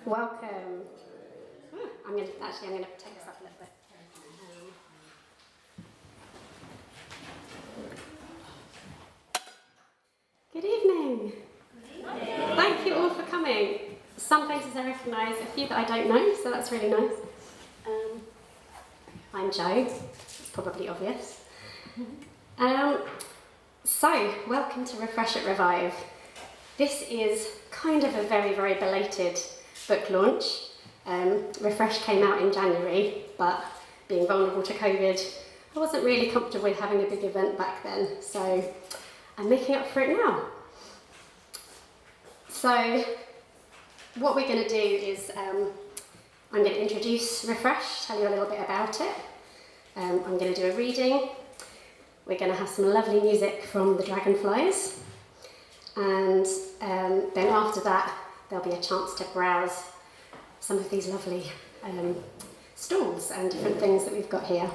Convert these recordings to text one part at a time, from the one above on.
Welcome. I'm going to take this up a little bit. Good evening. Thank you all for coming. Some faces I recognise, a few that I don't know, so that's really nice. I'm Jo, it's probably obvious. So, welcome to Refresh at Revive. This is kind of a very, very belated book launch. Refresh came out in January, but being vulnerable to COVID, I wasn't really comfortable with having a big event back then, so I'm making up for it now. So, what we're going to do is I'm going to introduce Refresh, tell you a little bit about it. I'm going to do a reading. We're going to have some lovely music from the Dragonflies, and then after that there'll be a chance to browse some of these lovely stalls and different things that we've got here.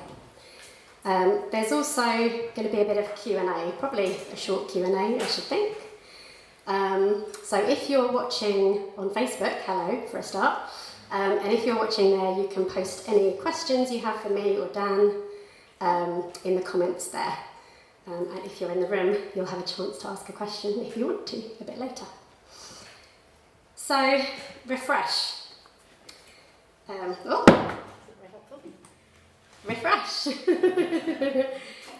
There's also going to be a bit of Q&A, probably a short Q&A, I should think. So if you're watching on Facebook, hello for a start, and if you're watching there, you can post any questions you have for me or Dan in the comments there. And if you're in the room, you'll have a chance to ask a question if you want to, a bit later. So, Refresh. Refresh.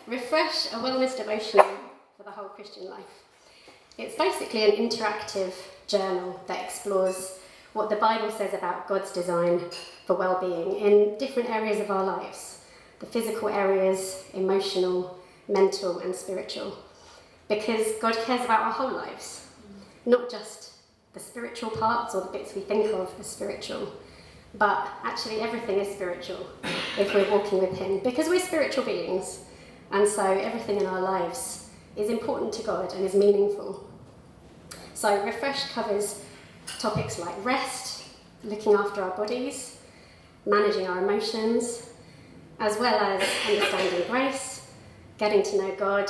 Refresh, a wellness devotional for the whole Christian life. It's basically an interactive journal that explores what the Bible says about God's design for well-being in different areas of our lives. The physical areas, emotional, mental and spiritual. Because God cares about our whole lives, not just the spiritual parts or the bits we think of as spiritual, but actually everything is spiritual if we're walking with Him, because we're spiritual beings, and so everything in our lives is important to God and is meaningful. So Refresh covers topics like rest, looking after our bodies, managing our emotions, as well as understanding grace, getting to know God,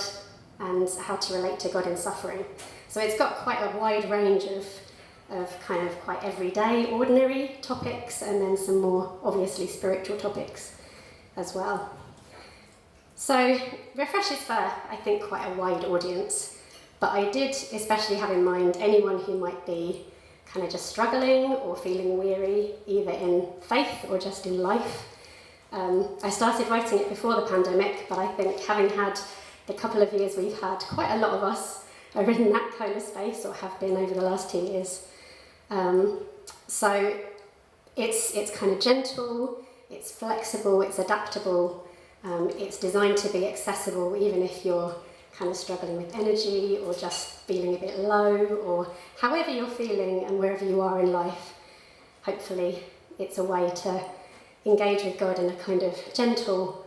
and how to relate to God in suffering. So it's got quite a wide range of kind of quite everyday, ordinary topics, and then some more obviously spiritual topics as well. So Refresh is for, I think, quite a wide audience, but I did especially have in mind anyone who might be kind of just struggling or feeling weary, either in faith or just in life. I started writing it before the pandemic, but I think having had the couple of years we've had, quite a lot of us are in that kind of space or have been over the last 2 years. So it's kind of gentle, it's flexible, it's adaptable, it's designed to be accessible even if you're kind of struggling with energy or just feeling a bit low, or however you're feeling and wherever you are in life. Hopefully it's a way to engage with God in a kind of gentle,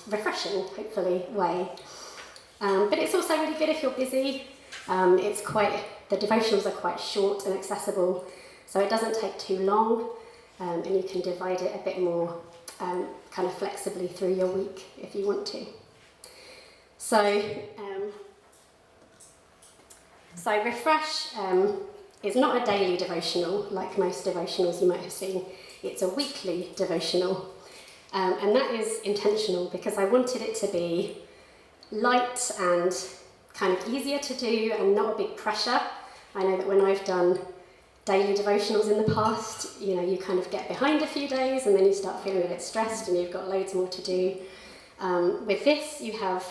refreshing, hopefully, way. But it's also really good if you're busy. The devotionals are quite short and accessible, so it doesn't take too long, and you can divide it a bit more kind of flexibly through your week if you want to. So Refresh is not a daily devotional like most devotionals you might have seen. It's a weekly devotional, and that is intentional because I wanted it to be light and kind of easier to do and not a big pressure. I know that when I've done daily devotionals in the past, you kind of get behind a few days and then you start feeling a bit stressed and you've got loads more to do. With this, you have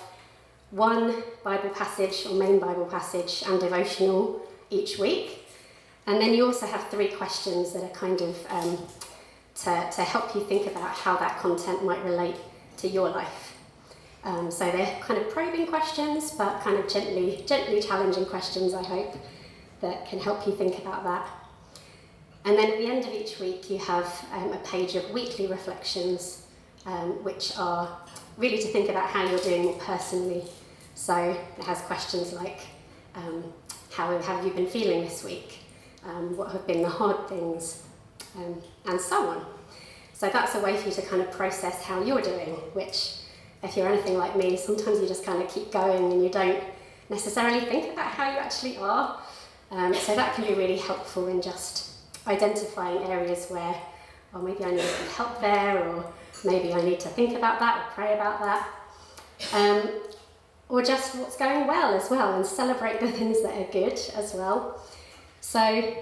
one Bible passage or main Bible passage and devotional each week, and then you also have 3 questions that are kind of to help you think about how that content might relate to your life. So they're kind of probing questions, but kind of gently challenging questions, I hope, that can help you think about that. And then at the end of each week, you have a page of weekly reflections, which are really to think about how you're doing it personally. So it has questions like, how have you been feeling this week? What have been the hard things? And so on. So that's a way for you to kind of process how you're doing, which, if you're anything like me, sometimes you just kind of keep going and you don't necessarily think about how you actually are. So that can be really helpful in just identifying areas where, oh, maybe I need some help there, or maybe I need to think about that or pray about that. Or just what's going well as well, and celebrate the things that are good as well. So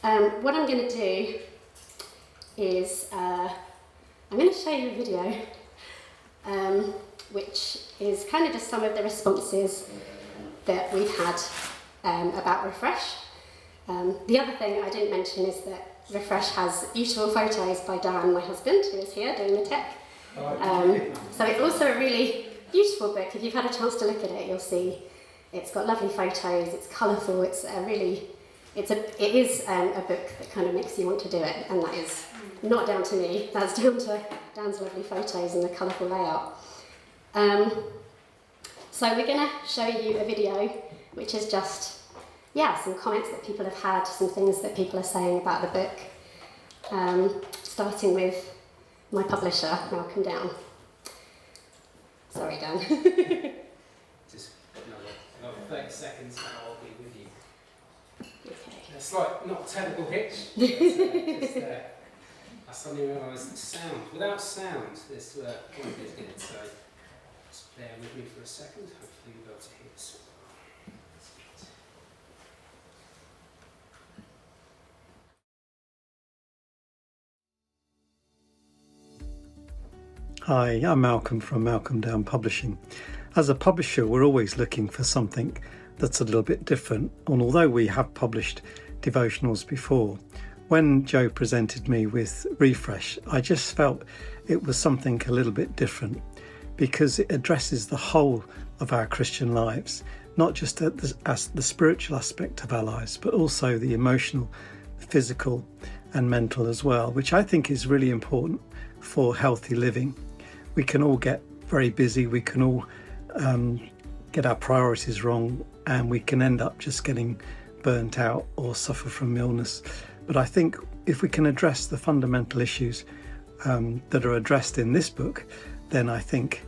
what I'm going to do is I'm going to show you a video which is kind of just some of the responses that we've had about Refresh. The other thing I didn't mention is that Refresh has beautiful photos by Dan, my husband, who is here doing the tech. So it's also a really beautiful book. If you've had a chance to look at it, you'll see it's got lovely photos, it's colourful, it is a book that kind of makes you want to do it, and that is not down to me, that's down to Dan's lovely photos and the colourful layout. So we're going to show you a video which is just, some comments that people have had, some things that people are saying about the book, starting with my publisher, Malcolm Down. Sorry, Dan. Just another 30 seconds and I'll be with you. Okay. It's like not a technical hitch, but I suddenly realised sound. Without sound, this won't be as good. So just bear with me for a second. Hopefully you'll be able to hear this. Hi, I'm Malcolm from Malcolm Down Publishing. As a publisher, we're always looking for something that's a little bit different. And although we have published devotionals before, when Jo presented me with Refresh, I just felt it was something a little bit different because it addresses the whole of our Christian lives, not just as the spiritual aspect of our lives, but also the emotional, physical and mental as well, which I think is really important for healthy living. We can all get very busy, we can all get our priorities wrong, and we can end up just getting burnt out or suffer from illness. But I think if we can address the fundamental issues that are addressed in this book, then I think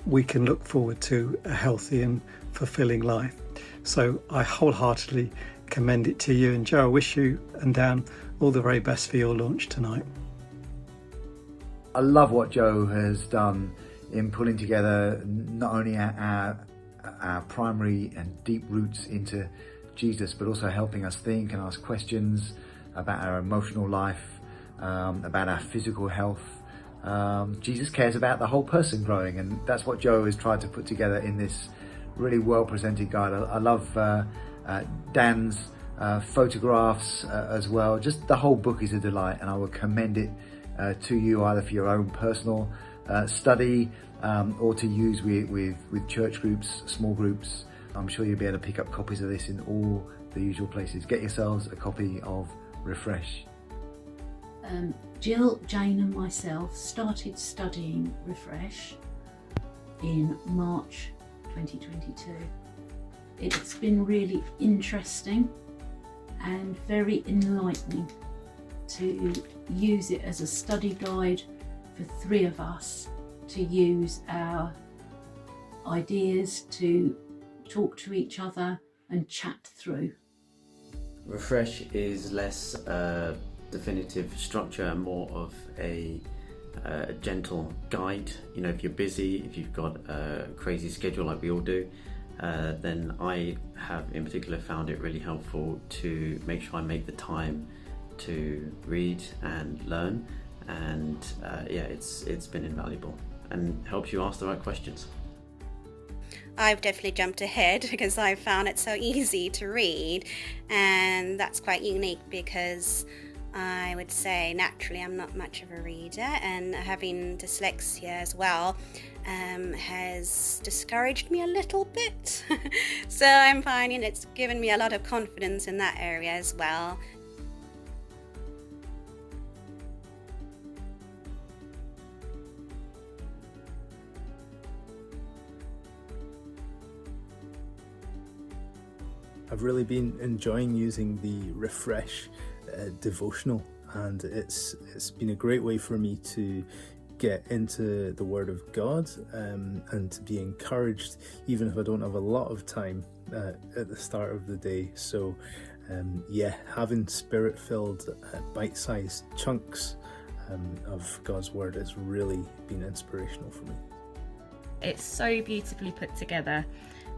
we can look forward to a healthy and fulfilling life. So I wholeheartedly commend it to you, and Jo, I wish you and Dan all the very best for your launch tonight. I love what Jo has done in pulling together not only our primary and deep roots into Jesus, but also helping us think and ask questions about our emotional life, about our physical health. Jesus cares about the whole person growing, and that's what Jo has tried to put together in this really well-presented guide. I love Dan's photographs as well. Just the whole book is a delight, and I would commend it to you either for your own personal study or to use with church groups, small groups. I'm sure you'll be able to pick up copies of this in all the usual places. Get yourselves a copy of Refresh. Jill, Jane and myself started studying Refresh in March 2022. It's been really interesting and very enlightening to use it as a study guide for three of us to use our ideas to talk to each other and chat through. Refresh is less definitive structure and more of a gentle guide. You know, if you're busy, if you've got a crazy schedule like we all do, then I have in particular found it really helpful to make sure I make the time to read and learn, and it's been invaluable and helps you ask the right questions. I've definitely jumped ahead because I found it so easy to read, and that's quite unique because I would say naturally I'm not much of a reader, and having dyslexia as well has discouraged me a little bit. So I'm finding it's given me a lot of confidence in that area as well. I've really been enjoying using the Refresh devotional, and it's been a great way for me to get into the Word of God and to be encouraged even if I don't have a lot of time at the start of the day. So having spirit-filled, bite-sized chunks of God's Word has really been inspirational for me. It's so beautifully put together,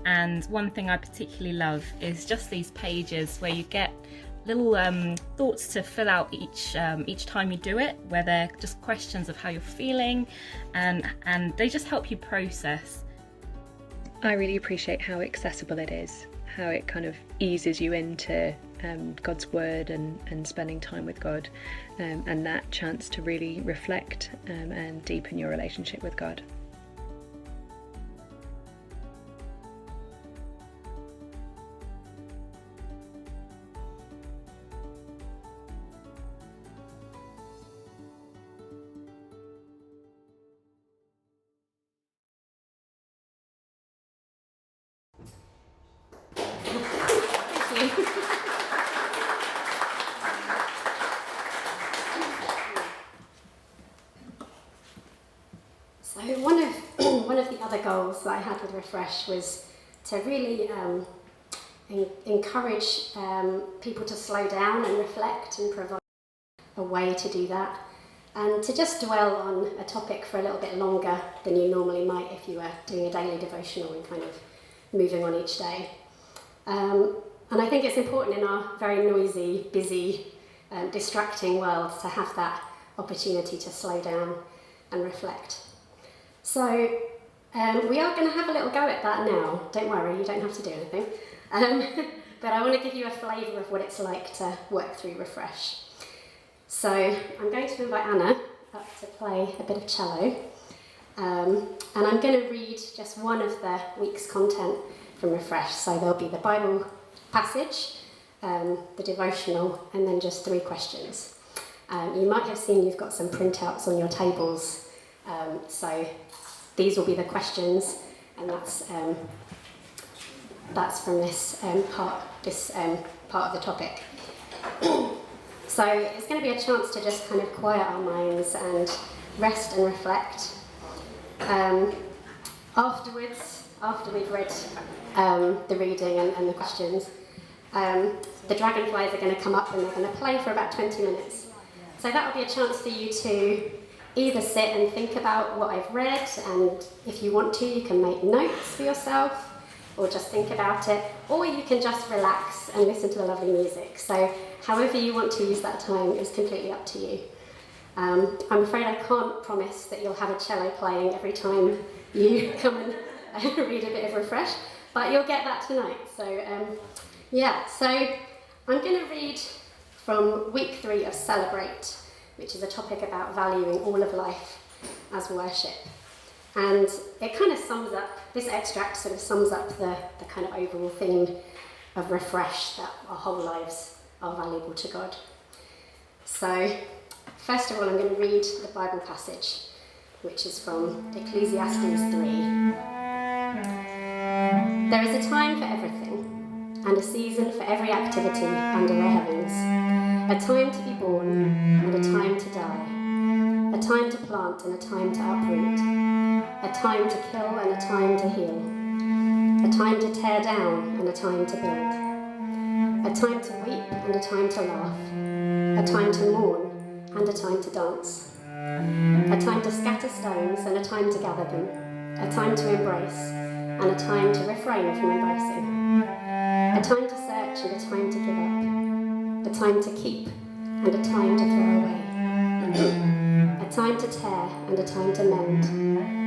and one thing I particularly love is just these pages where you get little thoughts to fill out each time you do it, where they're just questions of how you're feeling, and they just help you process. I really appreciate how accessible it is, how it kind of eases you into God's Word and spending time with God, and that chance to really reflect and deepen your relationship with God. So one of the other goals that I had with Refresh was to really encourage people to slow down and reflect and provide a way to do that, and to just dwell on a topic for a little bit longer than you normally might if you were doing a daily devotional and kind of moving on each day. And I think it's important in our very noisy, busy, distracting world to have that opportunity to slow down and reflect. So we are going to have a little go at that now. Don't worry, you don't have to do anything. But I want to give you a flavour of what it's like to work through Refresh. So I'm going to invite Anna up to play a bit of cello. And I'm going to read just one of the week's content from Refresh. So there'll be the Bible passage, the devotional, and then just 3 questions. You might have seen you've got some printouts on your tables. So these will be the questions, and that's from this part of the topic. So it's going to be a chance to just kind of quiet our minds and rest and reflect. Afterwards, after we've read the reading and the questions, the dragonflies are going to come up and they're going to play for about 20 minutes. So that will be a chance for you to either sit and think about what I've read, and if you want to, you can make notes for yourself, or just think about it, or you can just relax and listen to the lovely music. So however you want to use that time is completely up to you. I'm afraid I can't promise that you'll have a cello playing every time you come and read a bit of Refresh, but you'll get that tonight. So so I'm going to read from week 3 of Celebrate, which is a topic about valuing all of life as worship. And it kind of sums up, this extract sort of sums up the kind of overall theme of Refresh, that our whole lives are valuable to God. So, first of all, I'm going to read the Bible passage, which is from Ecclesiastes 3. There is a time for everything, and a season for every activity under the heavens. A time to be born, and a time to die. A time to plant, and a time to uproot. A time to kill, and a time to heal. A time to tear down, and a time to build. A time to weep, and a time to laugh. A time to mourn, and a time to dance. A time to scatter stones, and a time to gather them. A time to embrace, and a time to refrain from embracing. A time to search, and a time to give up. A time to keep, and a time to throw away. A time to tear, and a time to mend.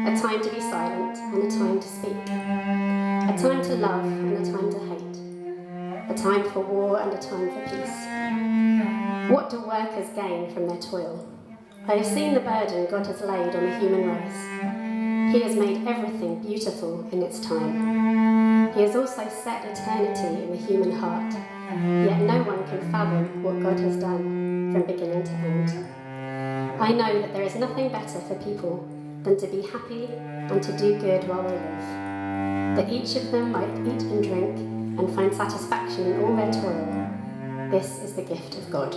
A time to be silent, and a time to speak. A time to love, and a time to hate. A time for war, and a time for peace. What do workers gain from their toil? I have seen the burden God has laid on the human race. He has made everything beautiful in its time. He has also set eternity in the human heart. Yet no one can fathom what God has done from beginning to end. I know that there is nothing better for people than to be happy and to do good while they live, that each of them might eat and drink and find satisfaction in all their toil. This is the gift of God.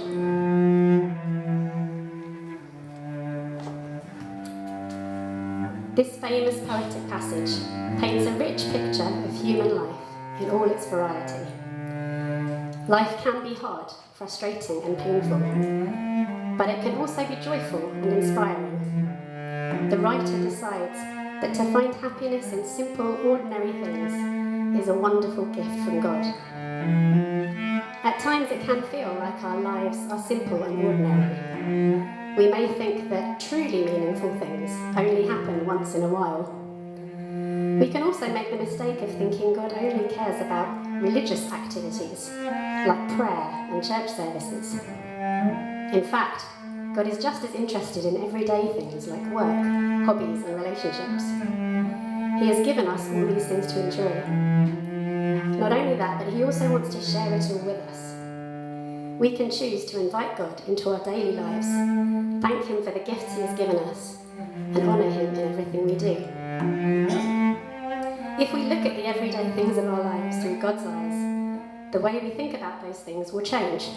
This famous poetic passage paints a rich picture of human life in all its variety. Life can be hard, frustrating and painful, but it can also be joyful and inspiring. The writer decides that to find happiness in simple, ordinary things is a wonderful gift from God. At times it can feel like our lives are simple and ordinary. We may think that truly meaningful things only happen once in a while. We can also make the mistake of thinking God only cares about religious activities, like prayer and church services. In fact, God is just as interested in everyday things like work, hobbies and relationships. He has given us all these things to enjoy. Not only that, but he also wants to share it all with us. We can choose to invite God into our daily lives, thank him for the gifts he has given us, and honour him in everything we do. If we look at the everyday things of our lives through God's eyes, the way we think about those things will change.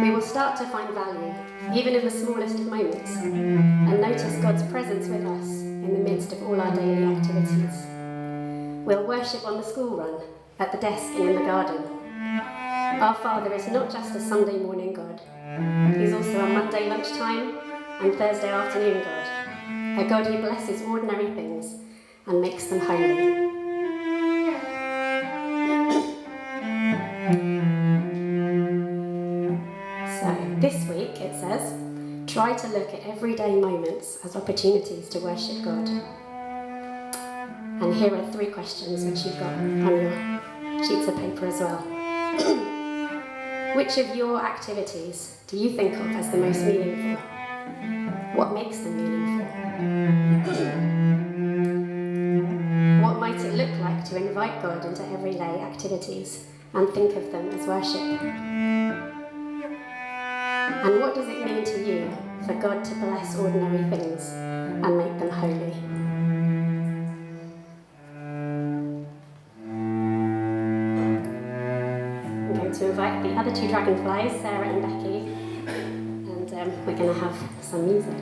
We will start to find value, even in the smallest of moments, and notice God's presence with us in the midst of all our daily activities. We'll worship on the school run, at the desk and in the garden. Our Father is not just a Sunday morning God. He's also a Monday lunchtime and Thursday afternoon God, a God who blesses ordinary things and makes them holy. So this week it says, try to look at everyday moments as opportunities to worship God. And here are 3 questions which you've got on your sheets of paper as well. Which of your activities do you think of as the most meaningful? What makes them meaningful? What might it look like to invite God into everyday activities and think of them as worship? And what does it mean to you for God to bless ordinary things and make them holy? I'm going to invite the other 2 dragonflies, Sarah and Becky, and we're going to have some music.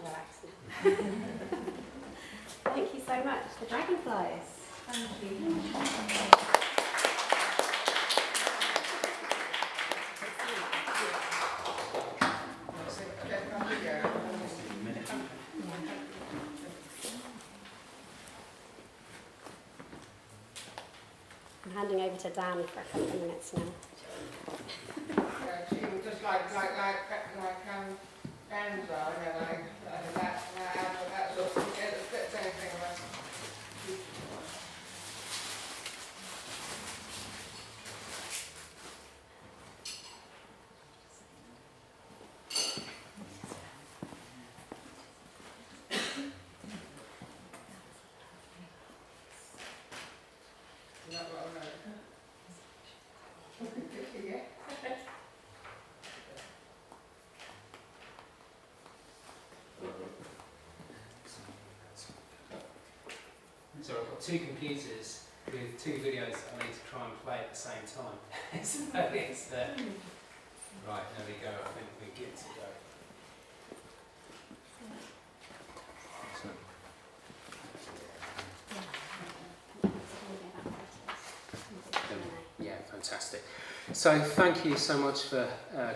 relax now. Thank you so much. The dragonflies. Thank you. I'm handing over to Dan for a couple of minutes now. She was just like Dan's are, you know, like that sort of thing. That's anything about So I've got two computers with two videos that I need to try and play at the same time. So it's right, there we go, I think we're good to go. Yeah, fantastic. So thank you so much for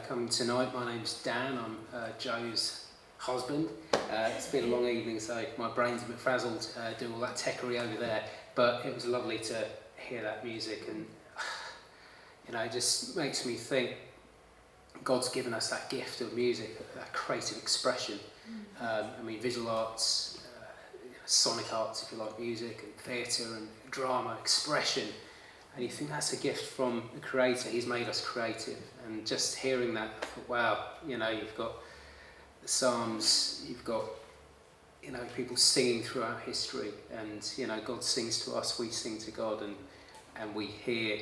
coming tonight. My name's Dan, I'm Jo's husband. It's been a long evening, so my brain's a bit frazzled doing all that techery over there, but it was lovely to hear that music, and you know, it just makes me think God's given us that gift of music, that creative expression. I mean, visual arts, sonic arts, if you like, music, and theatre, and drama, expression, and you think that's a gift from the Creator. He's made us creative, and just hearing that, I thought, wow, you know, you've got the Psalms, you've got, you know, people singing throughout history, and you know, God sings to us, we sing to God, and we hear,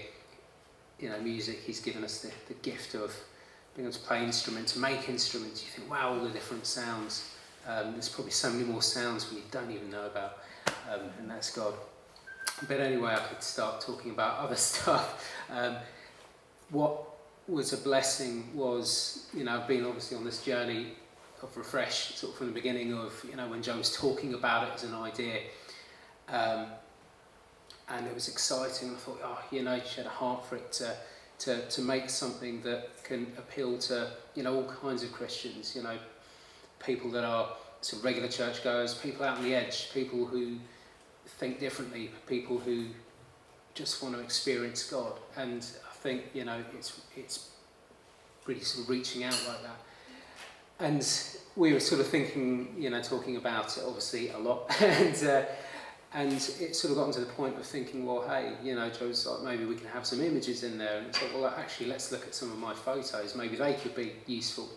you know, music. He's given us the gift of being able to play instruments, to make instruments. You think, wow, all the different sounds. There's probably so many more sounds we don't even know about, and that's God. But anyway, I could start talking about other stuff. What was a blessing was, you know, being obviously on this journey of Refresh, sort of from the beginning of, you know, when Jo was talking about it as an idea, and it was exciting. I thought, oh, you know, she had a heart for it to make something that can appeal to, you know, all kinds of Christians, you know, people that are sort of regular churchgoers, people out on the edge, people who think differently, people who just want to experience God. And I think, you know, it's really sort of reaching out like that. And we were sort of thinking, you know, talking about it obviously a lot, and it sort of got to the point of thinking, well, hey, you know, Jo's like, maybe we can have some images in there, and it's like, well, actually, let's look at some of my photos, maybe they could be useful.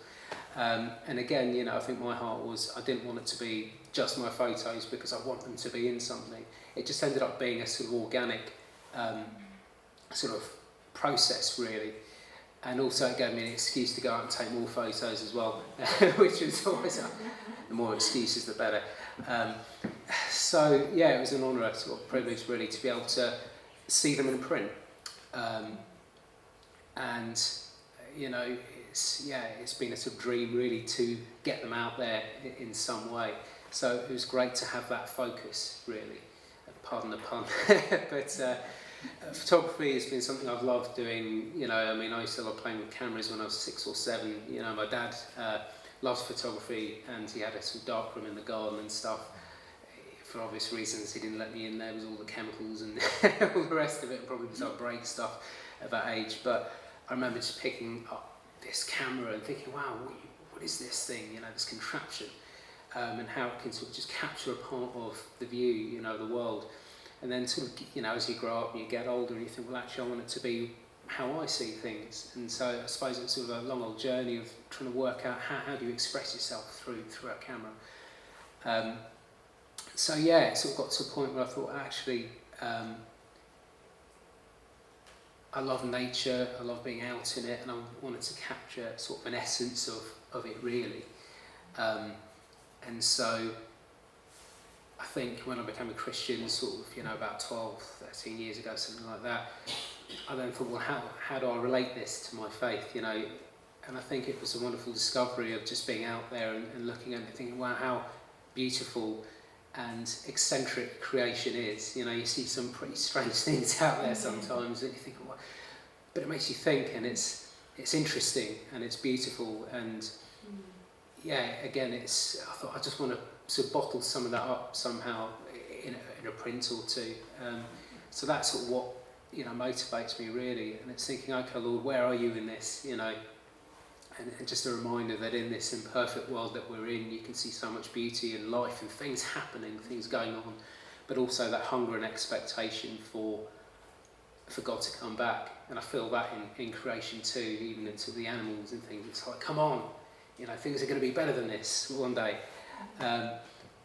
And again, you know, I think my heart was, I didn't want it to be just my photos because I want them to be in something. It just ended up being a sort of organic sort of process, really. And also it gave me an excuse to go out and take more photos as well, which was always, the more excuses the better. So yeah, it was an honour, a sort of privilege really, to be able to see them in print. And you know, it's been a sort of dream really to get them out there in some way. So it was great to have that focus, really. Pardon the pun. But photography has been something I've loved doing. You know, I mean, I used to love playing with cameras when I was 6 or 7. You know, my dad loves photography, and he had a sort of dark room in the garden and stuff. For obvious reasons, he didn't let me in there with all the chemicals and all the rest of it, and probably because I break stuff at that age. But I remember just picking up this camera and thinking, wow, what is this thing, you know, this contraption, and how it can sort of just capture a part of the view, you know, the world. And then sort of, you know, as you grow up and you get older and you think, well, actually I want it to be how I see things. And so I suppose it's sort of a long old journey of trying to work out how do you express yourself through a camera. So yeah, it sort of got to a point where I thought, actually, I love nature, I love being out in it, and I wanted to capture sort of an essence of it, really. And so I think when I became a Christian, sort of, you know, about 12, 13 years ago, something like that, I then thought, well, how do I relate this to my faith, you know? I think it was a wonderful discovery of just being out there and looking at it, thinking, wow, how beautiful and eccentric creation is. You know, you see some pretty strange things out there sometimes, and you think, well, but it makes you think, and it's interesting and it's beautiful, and yeah, again, I thought I just want to sort of bottle some of that up somehow in a print or two. So that's sort of what, you know, motivates me really, and it's thinking, okay, Lord, where are you in this? You know, and just a reminder that in this imperfect world that we're in, you can see so much beauty and life and things happening, things going on, but also that hunger and expectation for God to come back. And I feel that in creation too, even into the animals and things. It's like, come on, you know, things are going to be better than this one day.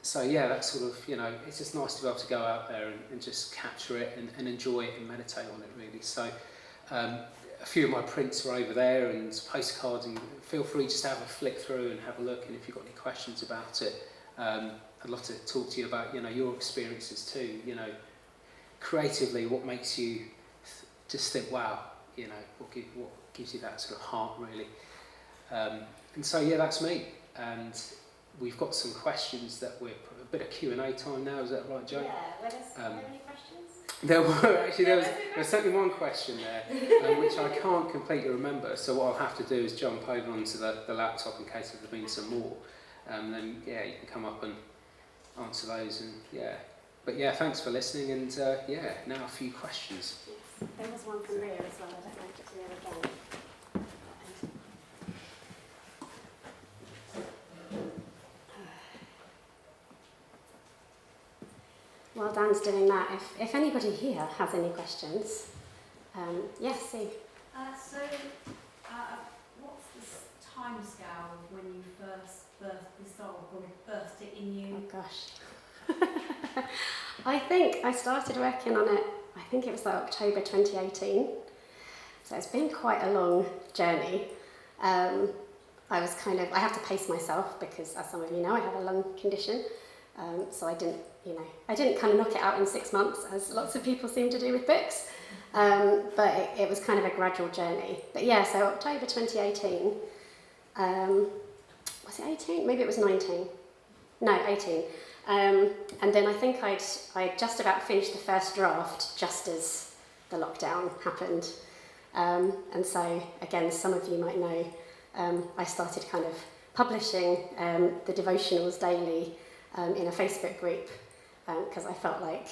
So yeah, that's sort of, you know, it's just nice to be able to go out there and just capture it and enjoy it and meditate on it really. So a few of my prints are over there and postcards, and feel free just to have a flick through and have a look, and if you've got any questions about it, I'd love to talk to you about, you know, your experiences too, you know, creatively, what makes you just think, wow, you know, what gives you that sort of heart really. And so yeah, that's me, and we've got some questions that we're a bit of Q&A time now, is that right, Jo? Yeah, were there any questions? There was certainly one question there, which I can't completely remember, so what I'll have to do is jump over onto the laptop in case there's been some more, and then yeah, you can come up and answer those, and yeah. But yeah, thanks for listening, and yeah, now a few questions. Yes, there was one from Ria as well, I don't know if it's Ria again. While Dan's doing that, if anybody here has any questions, yes, Sue. What's the time scale of when you first birthed this soul, or birthed it in you? Oh gosh. I think I started working on it, I think it was like October 2018. So it's been quite a long journey. I have to pace myself because, as some of you know, I have a lung condition. So I didn't kind of knock it out in 6 months, as lots of people seem to do with books. But it was kind of a gradual journey. But yeah, so October 2018, was it 18? Maybe it was 19. No, 18. And then I think I'd just about finished the first draft just as the lockdown happened. And so, again, some of you might know, I started kind of publishing the devotionals daily in a Facebook group, because I felt like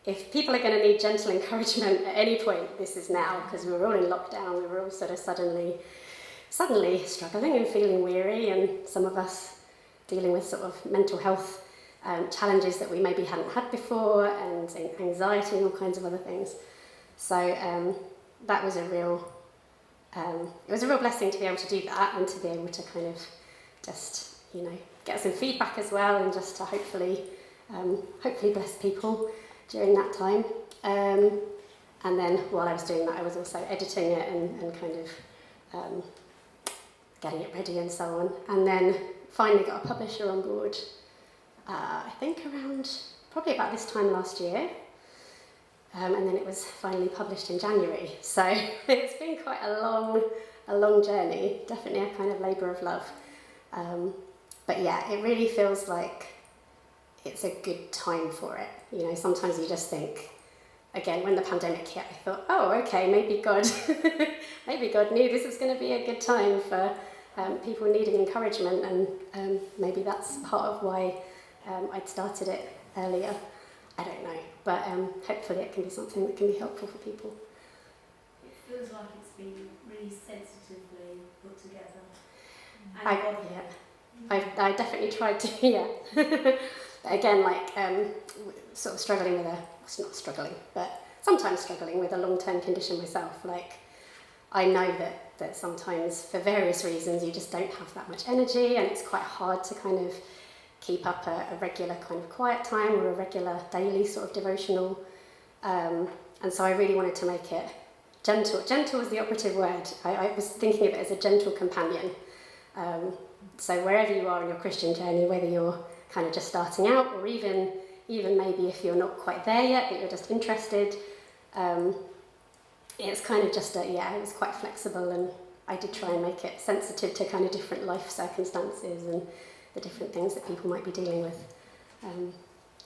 if people are going to need gentle encouragement at any point, this is now, because we were all in lockdown, we were all sort of suddenly struggling and feeling weary, and some of us dealing with sort of mental health challenges that we maybe hadn't had before, and anxiety and all kinds of other things. So that was a real blessing to be able to do that, and to be able to kind of just, you know, get some feedback as well, and just to hopefully bless people during that time. And then while I was doing that, I was also editing it and kind of getting it ready and so on. And then finally got a publisher on board, I think around probably about this time last year. And then it was finally published in January. So it's been quite a long journey, definitely a kind of labour of love. But yeah, it really feels like it's a good time for it. You know, sometimes you just think, again, when the pandemic hit, I thought, oh, okay, maybe God knew this was going to be a good time for people needing encouragement, and maybe that's part of why I'd started it earlier. I don't know, but hopefully it can be something that can be helpful for people. It feels like it's been really sensitively put together. I definitely tried to, yeah. Again, like sort of struggling with not struggling, but sometimes struggling with a long-term condition myself. Like, I know that sometimes for various reasons you just don't have that much energy, and it's quite hard to kind of keep up a regular kind of quiet time or a regular daily sort of devotional. And so I really wanted to make it gentle. Gentle was the operative word. I was thinking of it as a gentle companion. So wherever you are in your Christian journey, whether you're kind of just starting out, or even maybe if you're not quite there yet, but you're just interested, it's kind of just it was quite flexible, and I did try and make it sensitive to kind of different life circumstances and the different things that people might be dealing with.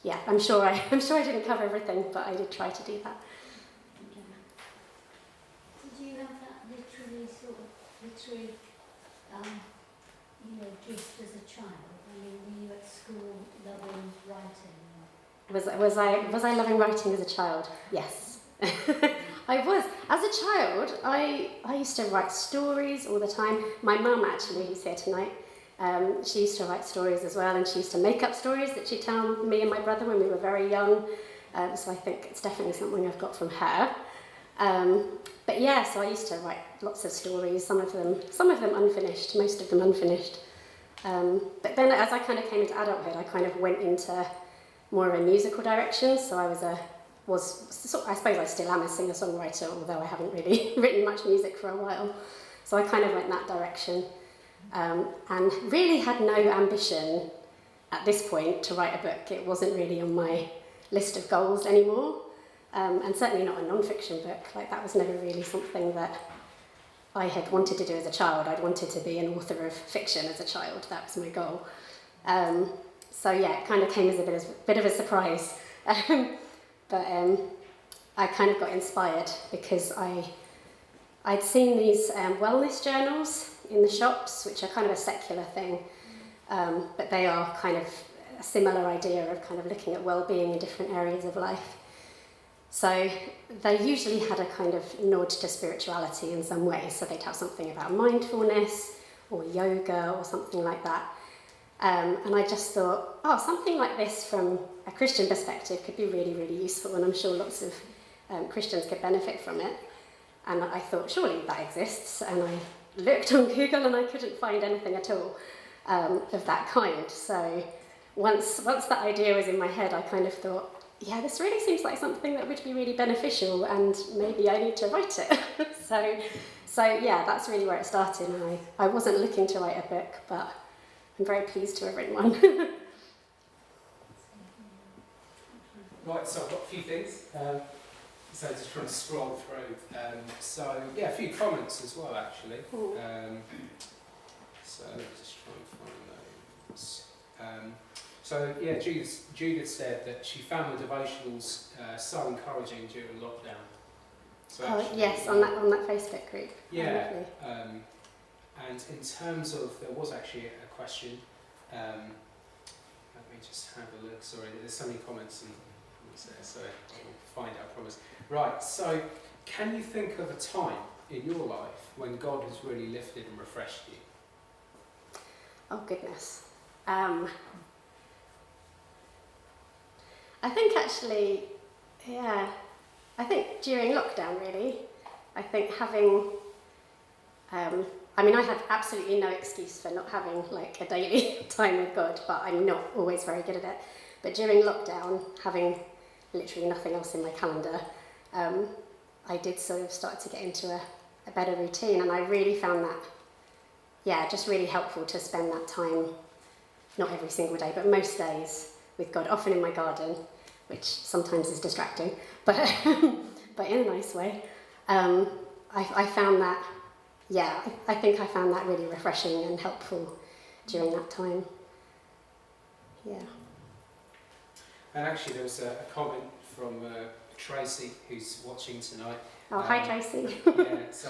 Yeah, I'm sure I didn't cover everything, but I did try to do that. Did you have that literary gift as a child? I mean, were you at school loving writing? Was I loving writing as a child? Yes. I was. As a child, I used to write stories all the time. My mum, actually, who's here tonight, she used to write stories as well, and she used to make up stories that she'd tell me and my brother when we were very young. So I think it's definitely something I've got from her. But yeah, so I used to write lots of stories, some of them unfinished, most of them unfinished. But then as I kind of came into adulthood, I kind of went into more of a musical direction. So I I suppose I still am a singer-songwriter, although I haven't really written much music for a while. So I kind of went that direction, and really had no ambition at this point to write a book. It wasn't really on my list of goals anymore, and certainly not a non-fiction book. Like, that was never really something that I had wanted to do as a child. I'd wanted to be an author of fiction as a child. That was my goal. So yeah, it kind of came as a bit of a surprise. But I kind of got inspired because I'd seen these wellness journals in the shops, which are kind of a secular thing, but they are kind of a similar idea of kind of looking at well-being in different areas of life. So they usually had a kind of nod to spirituality in some way. So they'd have something about mindfulness or yoga or something like that. And I just thought, something like this from a Christian perspective could be really, really useful, and I'm sure lots of Christians could benefit from it. And I thought, surely that exists. And I looked on Google and I couldn't find anything at all of that kind. So once that idea was in my head, I kind of thought, yeah, this really seems like something that would be really beneficial, and maybe I need to write it. So yeah, that's really where it started. And I wasn't looking to write a book, but I'm very pleased to have written one. Right, so I've got a few things. So just trying to scroll through. So yeah, a few comments as well, actually. So let me just try and find those. So yeah, Judith said that she found the devotionals so encouraging during lockdown. So actually, yes, on that Facebook group. Yeah. And in terms of, there was actually a question. Let me just have a look. Sorry, there's so many comments and there, so I'll find out, I promise. Right, so can you think of a time in your life when God has really lifted and refreshed you? Oh goodness. I think actually, yeah, I think during lockdown really, I think having, I have absolutely no excuse for not having like a daily time with God, but I'm not always very good at it. But during lockdown, having literally nothing else in my calendar, I did sort of start to get into a better routine, and I really found that, yeah, just really helpful to spend that time, not every single day, but most days with God, often in my garden, which sometimes is distracting, but but in a nice way. I found that, yeah, I think I found that really refreshing and helpful during that time. Yeah. And actually there was a comment from Tracy, who's watching tonight. Oh, hi Tracy. Yeah, so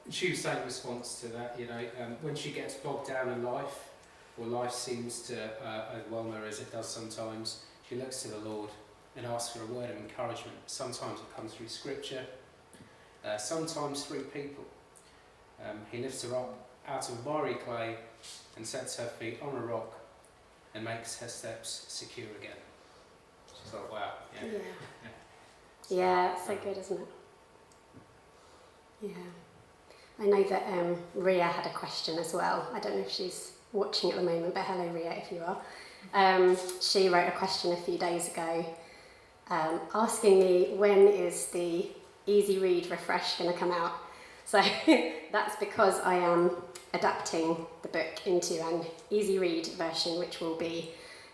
she was saying in response to that, when she gets bogged down in life, or life seems to overwhelm her as it does sometimes, she looks to the Lord and asks for a word of encouragement. Sometimes it comes through scripture, sometimes through people. He lifts her up out of miry clay and sets her feet on a rock and makes her steps secure again. She's like, wow. Yeah. Yeah, it's so good, isn't it? Yeah. I know that Ria had a question as well. I don't know if she's watching at the moment, but hello Ria if you are. She wrote a question a few days ago asking me when is the Easy Read Refresh going to come out. So that's because I am adapting the book into an easy read version, which will be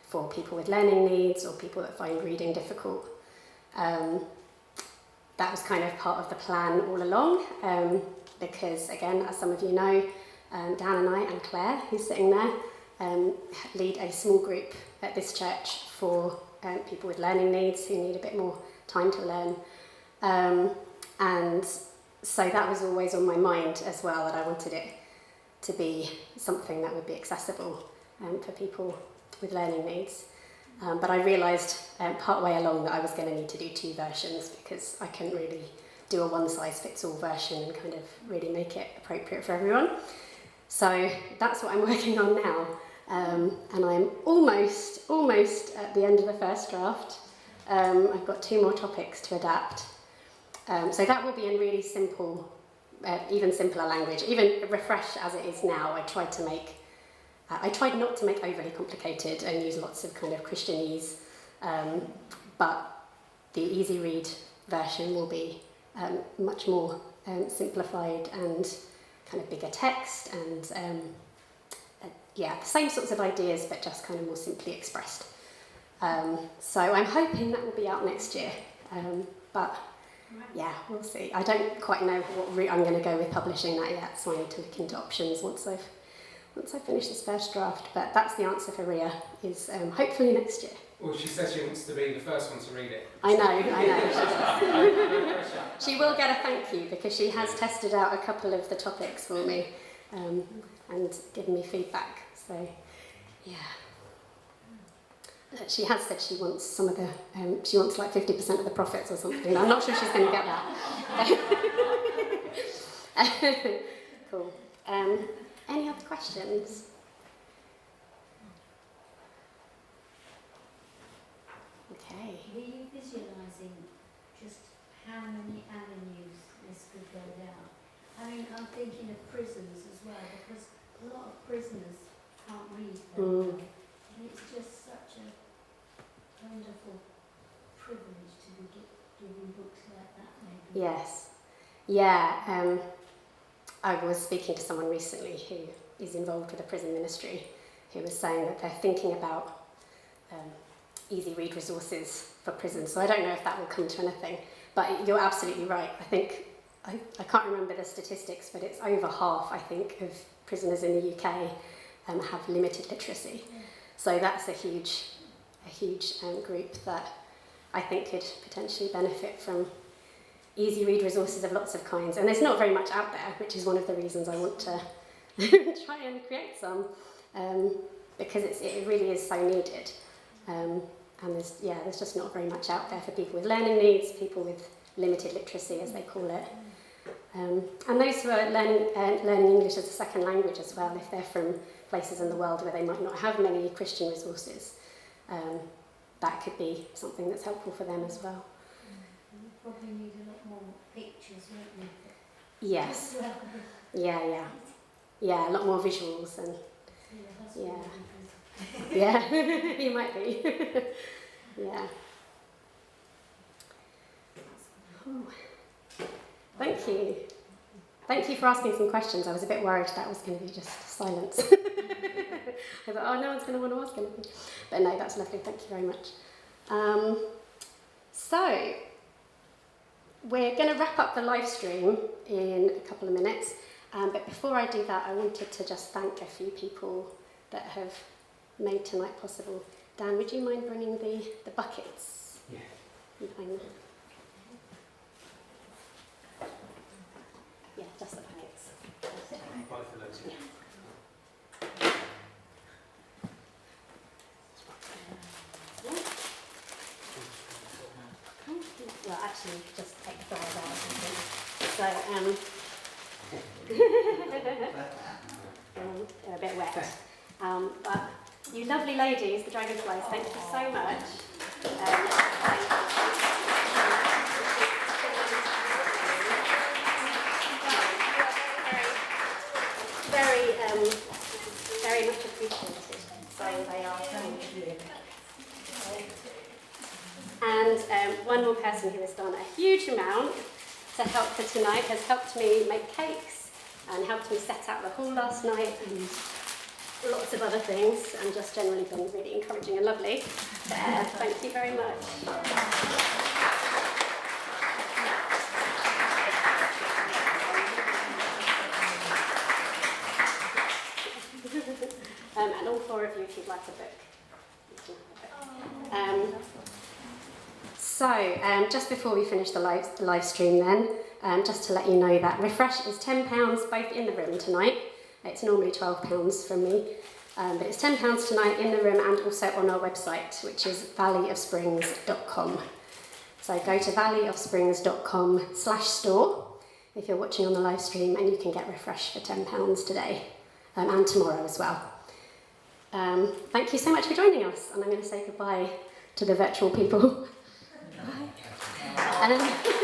for people with learning needs or people that find reading difficult. That was kind of part of the plan all along, because, again, as some of you know, Dan and I and Claire, who's sitting there, lead a small group at this church for people with learning needs who need a bit more time to learn. And so that was always on my mind as well, that I wanted it to be something that would be accessible for people with learning needs. But I realised part way along that I was going to need to do 2 versions, because I couldn't really do a one-size-fits-all version and kind of really make it appropriate for everyone. So that's what I'm working on now. And I'm almost at the end of the first draft. I've got 2 more topics to adapt. So that will be in really simple, even simpler language. Even Refresh as it is now, I tried not to make overly complicated and use lots of kind of Christianese, but the easy read version will be much more simplified and kind of bigger text and the same sorts of ideas, but just kind of more simply expressed. So I'm hoping that will be out next year, but yeah, we'll see. I don't quite know what route I'm going to go with publishing that yet, so I need to look into options once I finish this first draft. But that's the answer for Ria, is hopefully next year. Well, she says she wants to be the first one to read it. I know. She will get a thank you, because she has tested out a couple of the topics for me and given me feedback. So, yeah. She has said she wants some of the, she wants like 50% of the profits or something. I'm not sure she's going to get that. Cool. Any other questions? Okay. Were you visualising just how many avenues this could go down? I mean, I'm thinking of prisons as well, because a lot of prisoners can't read very well. And it's just such a wonderful privilege to be giving books like that, maybe. Yes. Yeah. I was speaking to someone recently who is involved with the prison ministry, who was saying that they're thinking about easy read resources for prisons. So I don't know if that will come to anything, but you're absolutely right. I think, I can't remember the statistics, but it's over half, I think, of prisoners in the UK have limited literacy. Yeah. So that's a huge group that I think could potentially benefit from easy read resources of lots of kinds. And there's not very much out there, which is one of the reasons I want to try and create some, because it really is so needed. And there's just not very much out there for people with learning needs, people with limited literacy, as they call it. And those who are learning English as a second language as well, if they're from places in the world where they might not have many Christian resources, that could be something that's helpful for them as well. You probably need a lot more pictures, won't you? Yes. Yeah, a lot more visuals and yeah, you might be. Yeah. Oh. Thank you. Thank you for asking some questions. I was a bit worried that was going to be just silence. I thought, oh, no one's going to want to ask anything. But no, that's lovely. Thank you very much. So, we're going to wrap up the live stream in a couple of minutes. But before I do that, I wanted to just thank a few people that have made tonight possible. Dan, would you mind bringing the buckets? Yeah. Behind them? Yeah, just the buckets. Both of those. Yeah. Well, actually, just take the flowers out or something. So, they're a bit wet. But you lovely ladies, the dragonflies, thank you so much. Very much appreciated. So they are. And one more person who has done a huge amount to help for tonight has helped me make cakes and helped me set out the hall last night and lots of other things, and just generally been really encouraging and lovely. Thank you very much. and all 4 of you, if you'd like a book, you can have a book. So, just before we finish the live stream then, just to let you know that Refresh is £10 both in the room tonight. It's normally £12 from me, but it's £10 tonight in the room and also on our website, which is valleyofsprings.com. So go to valleyofsprings.com/store if you're watching on the live stream, and you can get Refresh for £10 today and tomorrow as well. Thank you so much for joining us, and I'm going to say goodbye to the virtual people. Bye.